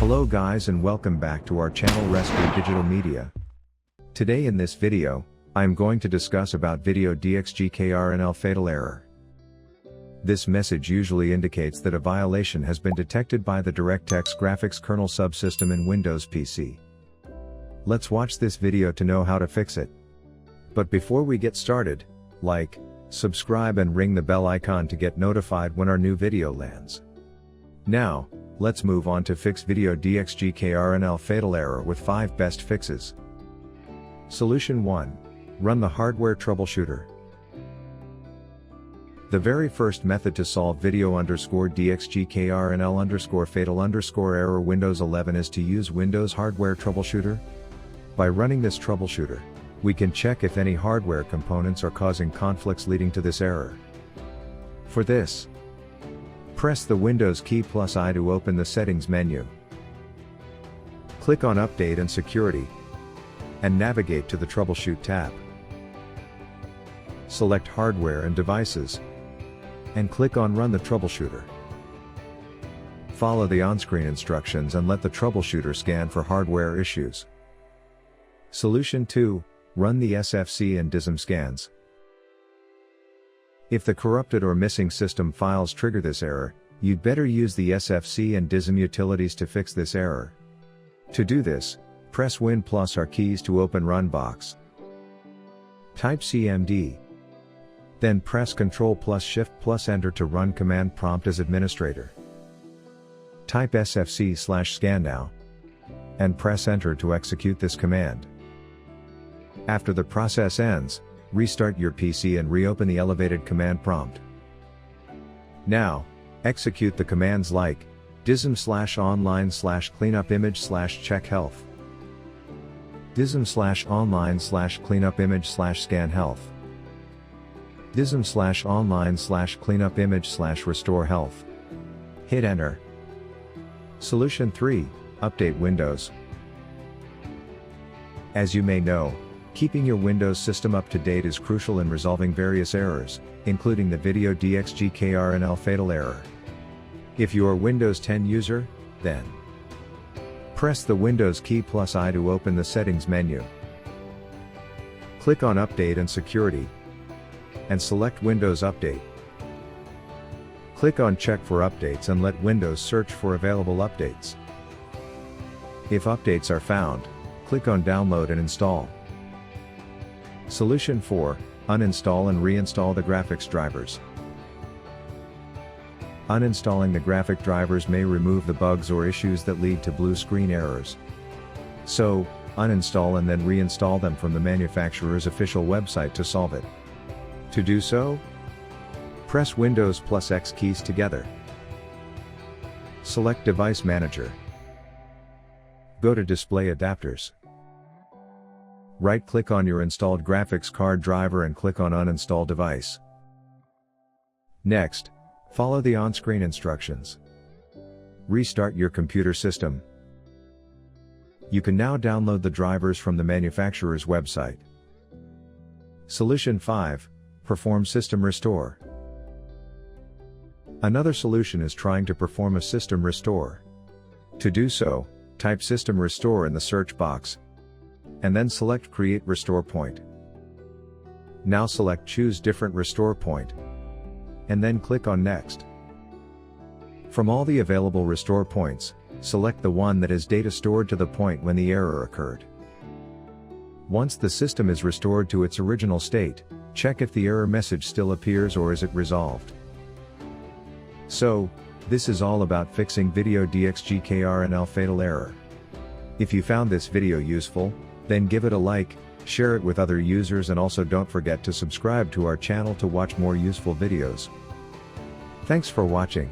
Hello guys and welcome back to our channel Rescue Digital Media. Today in this video, I am going to discuss about video DXGKRNL Fatal Error. This message usually indicates that a violation has been detected by the DirectX graphics kernel subsystem in Windows PC. Let's watch this video to know how to fix it. But before we get started, like, subscribe and ring the bell icon to get notified when our new video lands. Now, let's move on to fix video DXGKRNL Fatal Error with 5 best fixes. Solution 1. Run the hardware troubleshooter. The very first method to solve video DXGKRNL Fatal Error Windows 11 is to use Windows Hardware Troubleshooter. By running this troubleshooter, we can check if any hardware components are causing conflicts leading to this error. For this, press the Windows key plus I to open the Settings menu. Click on Update and Security, and navigate to the Troubleshoot tab. Select Hardware and Devices, and click on Run the Troubleshooter. Follow the on-screen instructions and let the troubleshooter scan for hardware issues. Solution 2. Run the SFC and DISM scans. If the corrupted or missing system files trigger this error, you'd better use the SFC and DISM utilities to fix this error. To do this, press Win plus R keys to open Run box. Type CMD. Then press Ctrl plus Shift plus Enter to run command prompt as administrator. Type SFC/scan now, and press Enter to execute this command. After the process ends, restart your PC and reopen the elevated command prompt. Now, execute the commands like DISM/online/cleanup image/check health, DISM/online/cleanup image/scan health, DISM/online/cleanup image/restore health. Hit enter. Solution 3. Update Windows. As you may know, keeping your Windows system up to date is crucial in resolving various errors, including the video DXGKRNL Fatal Error. If you are Windows 10 user, then press the Windows key plus I to open the Settings menu. Click on Update and Security, and select Windows Update. Click on Check for Updates and let Windows search for available updates. If updates are found, click on Download and Install. Solution 4. Uninstall and reinstall the graphics drivers. Uninstalling the graphic drivers may remove the bugs or issues that lead to blue screen errors. So, uninstall and then reinstall them from the manufacturer's official website to solve it. To do so, press Windows plus X keys together. Select Device Manager. Go to Display Adapters. Right-click on your installed graphics card driver and click on Uninstall Device. Next, follow the on-screen instructions. Restart your computer system. You can now download the drivers from the manufacturer's website. Solution 5. Perform System Restore. Another solution is trying to perform a system restore. To do so, type System Restore in the search box, and then select Create Restore Point. Now select Choose Different Restore Point, and then click on Next. From all the available restore points, select the one that has data stored to the point when the error occurred. Once the system is restored to its original state, check if the error message still appears or is it resolved. So, this is all about fixing video DXGKRNL Fatal Error. If you found this video useful, then give it a like, share it with other users, and also don't forget to subscribe to our channel to watch more useful videos. Thanks for watching.